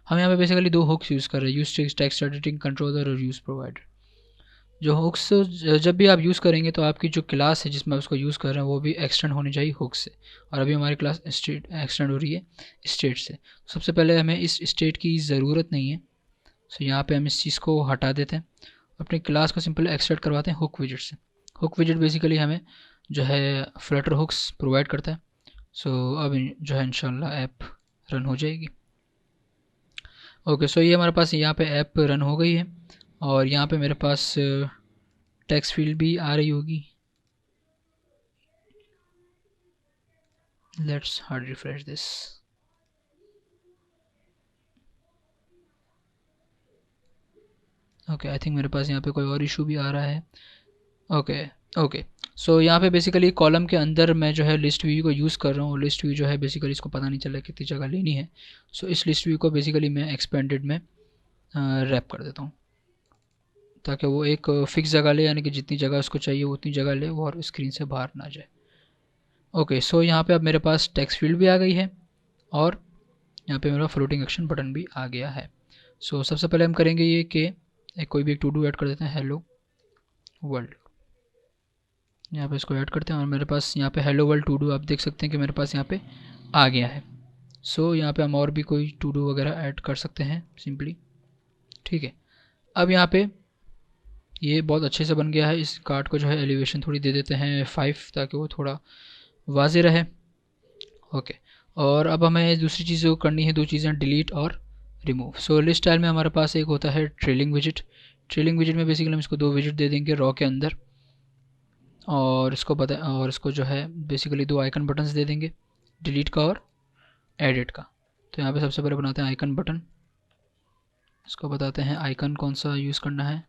हम यहाँ पे बेसिकली दो हुक्स यूज़ कर रहे हैं, यूज़ टेक्स्ट एडिटिंग कंट्रोलर और यूज़ प्रोवाइडर। जो हुक्स जब भी आप यूज़ करेंगे तो आपकी जो क्लास है जिसमें आप उसको यूज़ कर रहे हैं वो भी एक्सटेंड होनी चाहिए हुक से, और अभी हमारी क्लास स्टेट एक्सटेंड हो रही है स्टेट से। सबसे पहले हमें इस स्टेट की ज़रूरत नहीं है, सो यहाँ पे हम इस चीज़ को हटा देते हैं, अपनी क्लास को सिंपल एक्सट्रैक्ट करवाते हैं हुक विजेट से। हुक विजेट बेसिकली हमें जो है फ्लटर हुक्स प्रोवाइड करता है। सो अब जो है इंशाल्लाह ऐप रन हो जाएगी। ओके, सो ये हमारे पास यहाँ पे ऐप रन हो गई है, और यहाँ पे मेरे पास टेक्स्ट फील्ड भी आ रही होगी। Let's hard refresh this. Okay, I think मेरे पास यहाँ पे कोई और इशू भी आ रहा है। ओके, सो यहाँ पे बेसिकली कॉलम के अंदर मैं जो है लिस्ट व्यू को यूज़ कर रहा हूँ। लिस्ट व्यू जो है बेसिकली इसको पता नहीं चला कितनी जगह लेनी है। सो इस लिस्ट व्यू को बेसिकली मैं एक्सपेंडेड में रैप कर देता हूँ, ताकि वो एक फिक्स जगह ले, यानी कि जितनी जगह उसको चाहिए उतनी जगह ले वो, और स्क्रीन से बाहर ना जाए। ओके, सो यहाँ पे अब मेरे पास टेक्स्ट फील्ड भी आ गई है, और यहाँ पे मेरा फ्लोटिंग एक्शन बटन भी आ गया है। सो सबसे पहले हम करेंगे ये कि कोई भी एक टू डू ऐड कर देते हैं, हेलो वर्ल्ड। यहाँ पे इसको ऐड करते हैं, और मेरे पास यहाँ पे हेलो वर्ल्ड टू डू आप देख सकते हैं कि मेरे पास यहाँ पे आ गया है। सो यहाँ पे हम और भी कोई टू डू वगैरह ऐड कर सकते हैं सिंपली, ठीक है। अब यहाँ पे ये बहुत अच्छे से बन गया है। इस कार्ड को जो है एलिवेशन थोड़ी दे देते हैं 5, ताकि वो थोड़ा वाज़े रहे। ओके, और अब हमें दूसरी चीज़ जो करनी है, दो चीज़ें डिलीट और रिमूव। सो लिस्ट स्टाइल में हमारे पास एक होता है ट्रेलिंग विजिट। ट्रेलिंग विजिट में बेसिकली हम इसको दो विजिट दे देंगे रॉ के अंदर, और इसको जो है बेसिकली दो आइकन बटन्स दे देंगे, डिलीट का और एडिट का। तो यहाँ पे सबसे पहले बनाते हैं आइकन बटन। इसको बताते हैं आइकन कौन सा यूज़ करना है,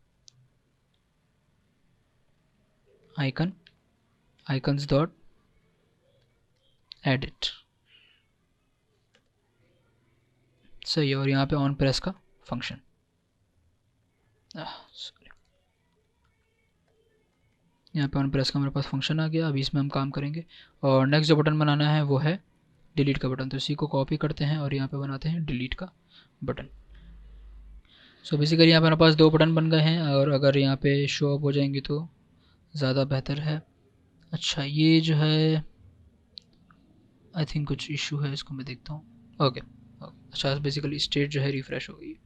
आइकन आइकन्स डॉट एडिट, सही है। और यहाँ पे ऑन प्रेस का फंक्शन, यहाँ पे ऑन प्रेस का हमारे पास फंक्शन आ गया। अभी इसमें हम काम करेंगे। और नेक्स्ट जो बटन बनाना है वो है डिलीट का बटन। तो इसी को कॉपी करते हैं और यहाँ पे बनाते हैं डिलीट का बटन। सो बेसिकली यहाँ पे हमारे पास 2 बटन बन गए हैं, और अगर यहाँ पे शो अप हो जाएंगे तो ज़्यादा बेहतर है। अच्छा, ये जो है आई थिंक कुछ इशू है, इसको मैं देखता हूँ। ओके, अच्छा, बेसिकली स्टेट जो है रिफ़्रेश हो गई है।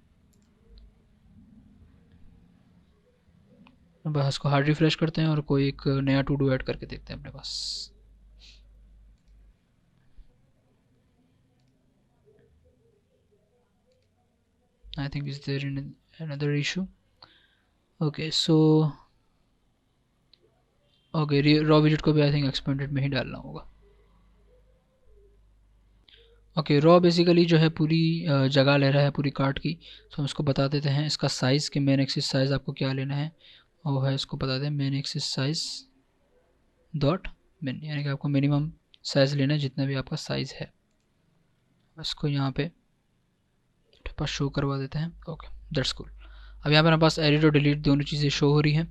बस इसको हार्ड रिफ़्रेश करते हैं और कोई एक नया टू डू ऐड करके देखते हैं अपने पास। I think is there in another issue? Okay, so okay, raw विजेट को भी आई थिंक एक्सपेंडेड में ही डालना होगा। ओके, रॉ बेसिकली जो है पूरी जगह ले रहा है पूरी कार्ट की। तो हम इसको बता देते हैं इसका साइज़, कि मेन एक्सिस साइज़ आपको क्या लेना है, और है इसको बता दें मेन एक्सिस साइज़ डॉट मिन, यानी कि आपको मिनिमम साइज़ लेना है जितना भी आपका साइज़ है। इसको यहाँ पे पास शो करवा देते हैं। Okay, that's cool. अब यहाँ पर हमारे पास एडिट और डिलीट दोनों चीज़ें शो हो रही हैं।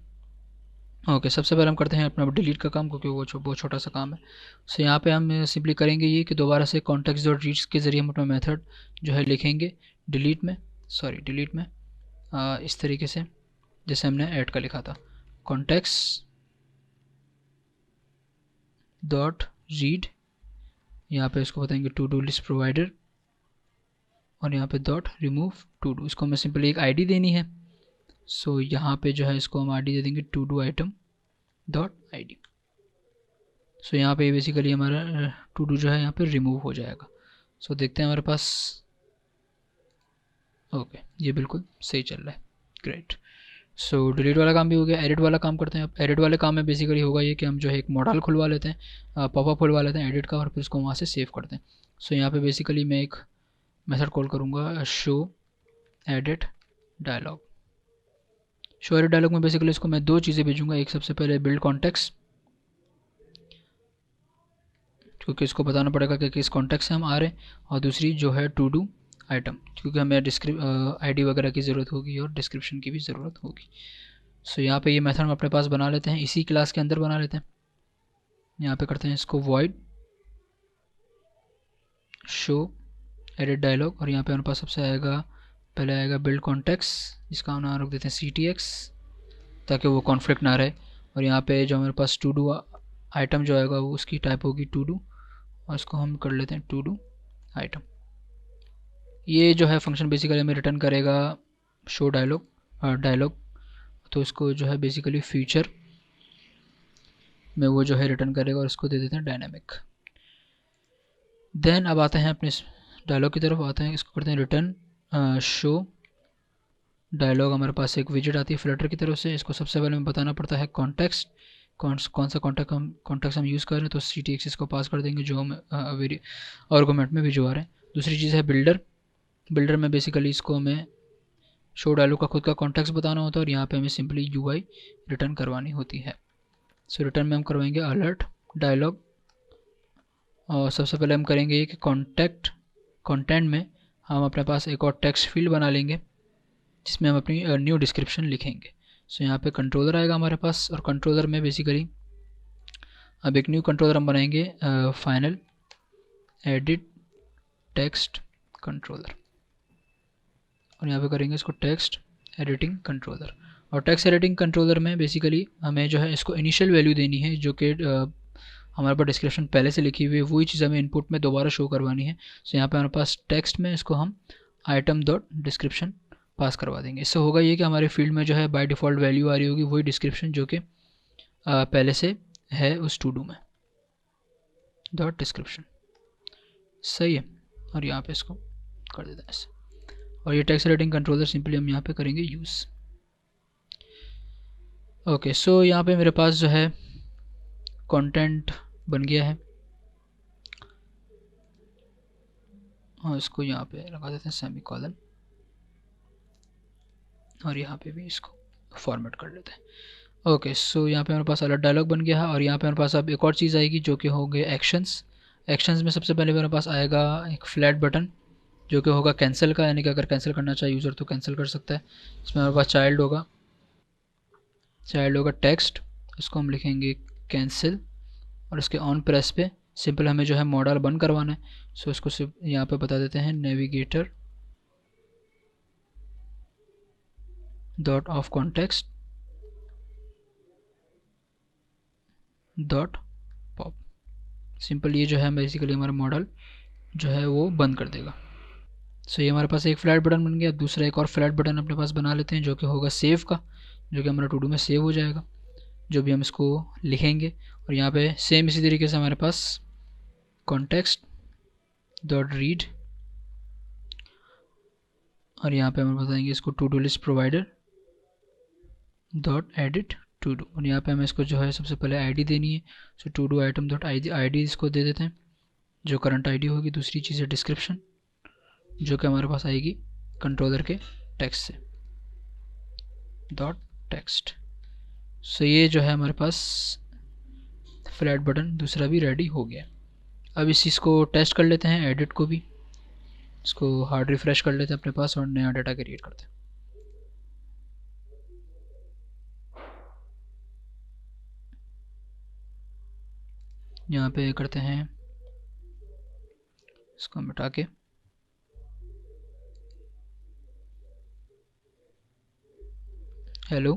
ओके, सबसे पहले हम करते हैं अपना डिलीट का काम, क्योंकि वो बहुत छोटा सा काम है। सो यहाँ पे हम सिंपली करेंगे ये कि दोबारा से कॉन्टेक्स्ट डॉट रीड्स के ज़रिए हम अपना मेथड जो है लिखेंगे डिलीट में, इस तरीके से जैसे हमने ऐड का लिखा था, कॉन्टेक्स्ट डॉट रीड, यहाँ पे इसको बताएंगे टू डू लिस्ट प्रोवाइडर, और यहाँ पे डॉट रिमूव टू डू। इसको हमें सिंपली एक आईडी देनी है। सो यहाँ पे जो है इसको हम आईडी दे देंगे to do item dot ID. So यहाँ पे बेसिकली हमारा टू डू जो है यहाँ पे रिमूव हो जाएगा। सो देखते हैं हमारे पास, ओके, ये बिल्कुल सही चल रहा है, ग्रेट। सो डिलीट वाला काम भी हो गया। एडिट वाला काम करते हैं। अब एडिट वाले काम में बेसिकली होगा ये कि हम जो है एक मॉडल खुलवा लेते हैं, पॉपअप खुलवा लेते हैं एडिट का, और फिर उसको वहाँ से सेव करते हैं। सो यहाँ पे बेसिकली मैं एक मेथड कॉल करूँगा show edit dialog. Show edit dialog में बेसिकली इसको मैं 2 चीज़ें भेजूँगा। एक सबसे पहले बिल्ड कॉन्टेक्स्ट, क्योंकि इसको बताना पड़ेगा कि किस कॉन्टेक्स्ट से हम आ रहे हैं, और दूसरी जो है टू डू आइटम, क्योंकि हमें आईडी वगैरह की ज़रूरत होगी और डिस्क्रिप्शन की भी ज़रूरत होगी। सो यहाँ पे ये मेथड हम अपने पास बना लेते हैं, इसी क्लास के अंदर बना लेते हैं। यहाँ पे करते हैं इसको वॉइड शो एडिट डायलॉग, और यहाँ पे हमारे पास सबसे पहले आएगा बिल्ड कॉन्टेक्स्ट, जिसका हम नाम रख देते हैं CTX, ताकि वो कॉन्फ्लिक्ट ना रहे। और यहाँ पे जो हमारे पास टू डू आइटम जो आएगा वो उसकी टाइप होगी टू डू, और इसको हम कर लेते हैं टू डू आइटम। ये जो है फंक्शन बेसिकली हमें रिटर्न करेगा शो डायलॉग, तो इसको जो है बेसिकली फ्यूचर में वो जो है रिटर्न करेगा, और इसको दे देते हैं डायनामिक। देन अब आते हैं अपने डायलॉग की तरफ आते हैं, इसको करते हैं रिटर्न शो डायलॉग। हमारे पास एक विजेट आती है फ्लटर की तरफ से। इसको सबसे पहले हमें बताना पड़ता है कॉन्टेक्स्ट, कौन सा कॉन्टेक्स्ट हम यूज़ कर रहे हैं, तो CTX इसको पास कर देंगे जो हम आर्गुमेंट में भिजवा रहे हैं। दूसरी चीज़ है बिल्डर में बेसिकली इसको हमें शो डायलॉग का खुद का कॉन्टेक्स्ट बताना होता है, और यहाँ पे हमें सिंपली UI रिटर्न करवानी होती है। सो रिटर्न में हम करवाएंगे अलर्ट डायलॉग, और सबसे पहले हम करेंगे ये कि कंटेंट में हम अपने पास एक और टेक्स्ट फील्ड बना लेंगे, जिसमें हम अपनी न्यू डिस्क्रिप्शन लिखेंगे। सो यहाँ पे कंट्रोलर आएगा हमारे पास, और कंट्रोलर में बेसिकली अब एक न्यू कंट्रोलर हम बनाएंगे फाइनल एडिट टेक्स्ट कंट्रोलर, और यहाँ पे करेंगे इसको टेक्स्ट एडिटिंग कंट्रोलर। और टेक्स्ट एडिटिंग कंट्रोलर में बेसिकली हमें जो है इसको इनिशियल वैल्यू देनी है, जो कि हमारे पास डिस्क्रिप्शन पहले से लिखी हुई है, वही चीज़ हमें इनपुट में दोबारा शो करवानी है। सो यहाँ पे हमारे पास टेक्स्ट में इसको हम आइटम डॉट डिस्क्रिप्शन पास करवा देंगे। इससे होगा ये कि हमारे फील्ड में जो है बाय डिफ़ॉल्ट वैल्यू आ रही होगी वही डिस्क्रिप्शन जो कि पहले से है उस टू डू में, डॉट डिस्क्रिप्शन, सही है। और यहाँ पे इसको कर देते हैं ऐसे, और ये टेक्स्ट एडिटिंग कंट्रोलर सिंपली हम यहाँ पे करेंगे यूज़। ओके, सो यहाँ पे मेरे पास जो है कंटेंट बन गया है, और इसको यहाँ पे लगा देते हैं सेमी कॉलन, और यहाँ पे भी इसको फॉर्मेट कर लेते हैं। ओके, सो यहाँ पे हमारे पास अलर्ट डायलॉग बन गया है। और यहाँ पे हमारे पास अब एक और चीज़ आएगी जो कि हो गए एक्शंस। एक्शंस में सबसे पहले मेरे पास आएगा एक फ्लैट बटन जो कि होगा कैंसिल का, यानी कि अगर कैंसिल करना चाहे यूज़र तो कैंसिल कर सकता है। इसमें हमारे पास चाइल्ड होगा टेक्स्ट, इसको हम लिखेंगे कैंसिल, और इसके ऑन प्रेस पे सिंपल हमें जो है मॉडल बंद करवाना है। सो इसको सिर्फ यहाँ पे बता देते हैं navigator dot of context dot pop. Simple ये जो है बेसिकली हमारा मॉडल जो है वो बंद कर देगा। सो ये हमारे पास एक फ्लैट बटन बन गया। दूसरा एक और फ्लैट बटन अपने पास बना लेते हैं जो कि होगा सेव का, जो कि हमारा टू डू में सेव हो जाएगा जो भी हम इसको लिखेंगे। और यहाँ पे सेम इसी तरीके से हमारे पास कॉन्टेक्स्ट डॉट रीड, और यहाँ पे हम बताएंगे इसको to do list provider dot edit to do, और यहाँ पे हमें इसको जो है सबसे पहले आईडी देनी है। So to do item dot ID इसको दे देते हैं जो करंट आईडी होगी। दूसरी चीज़ है डिस्क्रिप्शन जो कि हमारे पास आएगी कंट्रोलर के टेक्स्ट से डॉट टेक्स्ट। सो ये जो है हमारे पास फ्लैट बटन दूसरा भी रेडी हो गया। अब इस चीज़ को टेस्ट कर लेते हैं, एडिट को भी, इसको हार्ड रिफ्रेश कर लेते हैं अपने पास और नया डाटा क्रिएट करते हैं। यहाँ पे करते हैं इसको मिटा के, हेलो,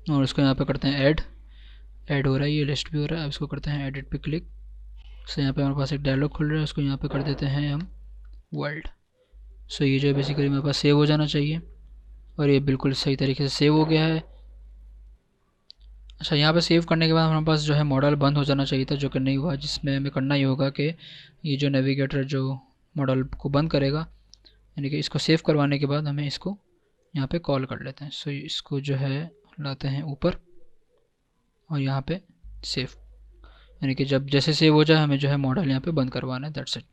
और इसको यहाँ पे करते हैं ऐड हो रहा है, ये लिस्ट भी हो रहा है। अब इसको करते हैं एडिट पे क्लिक। सो यहाँ पे हमारे पास एक डायलॉग खुल रहा है, उसको यहाँ पे कर देते हैं हम वर्ल्ड। सो ये जो है बेसिकली मेरे पास सेव हो जाना चाहिए, और ये बिल्कुल सही तरीके से सेव हो गया है। अच्छा, यहाँ पे सेव करने के बाद हमारे पास जो है मॉडल बंद हो जाना चाहिए था, जो कि नहीं हुआ, जिसमें हमें करना ही होगा कि ये जो नेविगेटर जो मॉडल को बंद करेगा, यानी कि इसको सेव करवाने के बाद हमें इसको यहाँ पे कॉल कर लेते हैं। सो इसको जो है लाते हैं ऊपर और यहाँ पे सेव, यानी कि जब जैसे सेव हो जाए हमें जो है मॉडल यहाँ पे बंद करवाना है, दैट्स इट।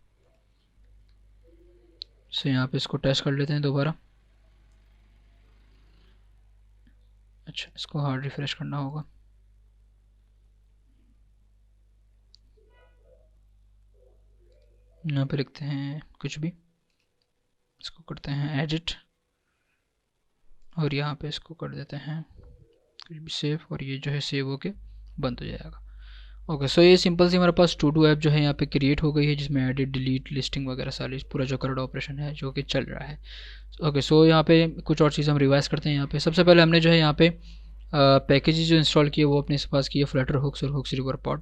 सो यहाँ पे इसको टेस्ट कर लेते हैं दोबारा। अच्छा, इसको हार्ड रिफ्रेश करना होगा। यहाँ पे लिखते हैं कुछ भी, इसको करते हैं एडिट, और यहाँ पे इसको कर देते हैं कुछ भी सेव, और ये जो है सेव होके बंद हो जाएगा। ओके, सो ये सिंपल सी हमारे पास टू डू ऐप जो है यहाँ पे क्रिएट हो गई है, जिसमें एडिट, डिलीट, लिस्टिंग वगैरह सारी पूरा जो करंट ऑपरेशन है जो कि चल रहा है। ओके, सो यहाँ पे कुछ और चीज़ हम रिवाइज करते हैं। यहाँ पे सबसे पहले हमने जो है यहाँ पे पैकेजेस जो इंस्टॉल किए वो अपने पास किए, फ्लटर हुक्स और हुक्स रिवर पॉड,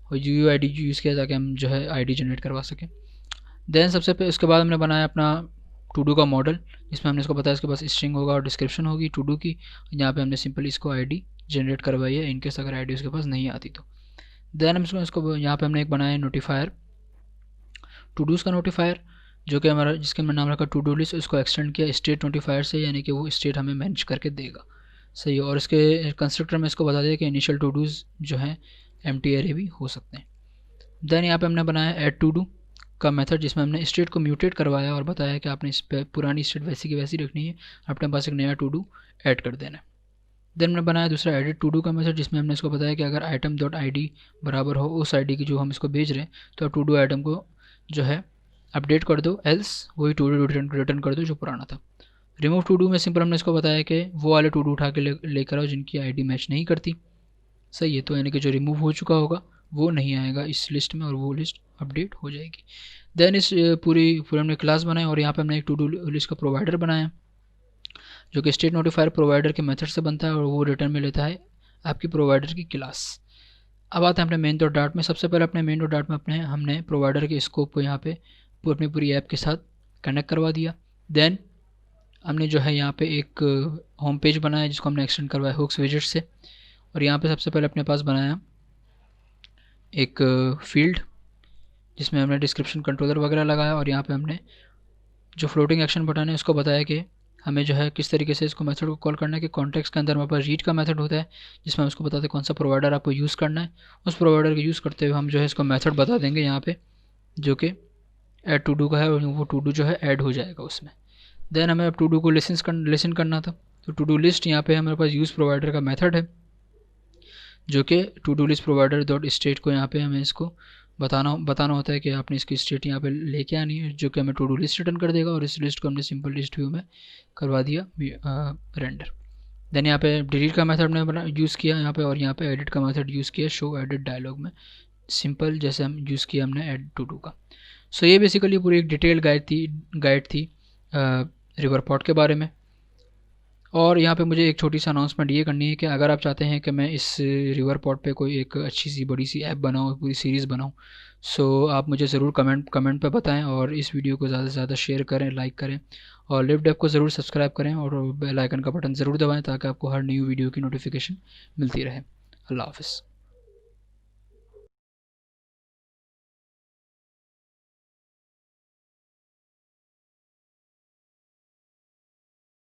और UUID यूज़ किया ताकि हम जो है ID जनरेट करवा सकें। देन सबसे पहले उसके बाद हमने बनाया अपना टू डू का मॉडल, जिसमें हमने इसको बताया इसके पास स्ट्रिंग होगा और डिस्क्रिप्शन होगी टू डू की। यहाँ पे हमने सिंपली इसको ID जनरेट करवाई है, इनकेस अगर ID उसके पास नहीं आती तो। देन हम इसको यहाँ पे हमने एक बनाया नोटिफायर, टू डूज़ का नोटिफायर, जो कि हमारा जिसके मैं नाम रखा टू डू लिस्ट, उसको एक्सटेंड किया स्टेट नोटिफायर से, यानी कि वो स्टेट हमें मैनेज करके देगा। सही है, और इसके कंस्ट्रक्टर में इसको बता दिया कि इनिशियल टू डूज़ जो है एम्प्टी एरे भी हो सकते हैं। देन यहाँ पे हमने बनाया ऐड टू डू का मेथड, जिसमें हमने स्टेट को म्यूटेट करवाया और बताया कि आपने इस पर पुरानी स्टेट वैसी की वैसी रखनी है, अपने पास एक नया टू डू ऐड कर देना है। देन हमने बनाया दूसरा एडिट टू डू का मेथड, जिसमें हमने इसको बताया कि अगर आइटम डॉट ID बराबर हो उस ID की जो हम इसको भेज रहे हैं, तो टू डू आइटम को जो है अपडेट कर दो, एल्स वही टू डू रिटर्न कर दो जो पुराना था। रिमूव टू डू में सिंपल हमने इसको बताया कि वो वाले टू डू उठा के लेकर आओ जिनकी ID मैच नहीं करती। सही है, तो यानी कि जो रिमूव हो चुका होगा वो नहीं आएगा इस लिस्ट में, और वो लिस्ट अपडेट हो जाएगी। देन इस पूरी हमने क्लास बनाए, और यहाँ पे हमने एक टू डू लिस्ट का प्रोवाइडर बनाया जो कि स्टेट नोटिफायर प्रोवाइडर के मेथड से बनता है, और वो रिटर्न में लेता है आपकी प्रोवाइडर की क्लास। अब आते हैं अपने मेन डॉट डाट में। सबसे पहले अपने मेन डॉट डाट में हमने प्रोवाइडर के स्कोप को यहाँ पे अपनी पूरी ऐप के साथ कनेक्ट करवा दिया। देन हमने जो है यहाँ पे एक होम पेज बनाया जिसको हमने एक्सटेंड करवाया हुक्स विजेट से, और यहाँ पे सबसे पहले अपने पास बनाया एक फील्ड जिसमें हमने डिस्क्रिप्शन कंट्रोलर वगैरह लगाया, और यहाँ पे हमने जो फ्लोटिंग एक्शन बटन है उसको बताया कि हमें जो है किस तरीके से इसको मेथड को कॉल करना है, कि कॉन्टेक्स्ट के अंदर हमारे पास रीड का मेथड होता है जिसमें हम उसको बताते हैं कौन सा प्रोवाइडर आपको यूज़ करना है। उस प्रोवाइडर को यूज़ करते हुए हम जो है इसको मेथड बता देंगे यहाँ पे, जो कि ऐड टू डू का है, और वो टू डू जो है ऐड हो जाएगा उसमें। देन हमें अब टू डू को लिसन करना था, तो टू डू लिस्ट यहाँ पे हमारे पास यूज़ प्रोवाइडर का मेथड है, जो कि to do list provider dot state को यहाँ पे हमें इसको बताना होता है कि आपने इसकी स्टेट यहाँ पे लेके आनी है, जो कि हमें टू डू लिस्ट रिटर्न कर देगा। और इस लिस्ट को हमने सिंपल लिस्ट व्यू में करवा दिया रेंडर। देन यहाँ पे डिलीट का मेथड हमने यूज़ किया यहाँ पे, और यहाँ पे एडिट का मेथड यूज़ किया शो एडिट डायलॉग में, सिंपल जैसे हम यूज़ किया हमने एड टू डू का। सो ये बेसिकली पूरी एक डिटेल गाइड थी रिवर पॉट के बारे में। और यहाँ पे मुझे एक छोटी सी अनाउंसमेंट ये करनी है कि अगर आप चाहते हैं कि मैं इस रिवर पॉट पे कोई एक अच्छी सी बड़ी सी ऐप बनाऊँ, पूरी सीरीज़ बनाऊँ, सो आप मुझे ज़रूर कमेंट पे बताएं, और इस वीडियो को ज़्यादा से ज़्यादा शेयर करें, लाइक करें, और लिव डेव को ज़रूर सब्सक्राइब करें, और बेल आइकन का बटन ज़रूर दबाएं ताकि आपको हर न्यू वीडियो की नोटिफिकेशन मिलती रहे। अल्लाह हाफ़िज़।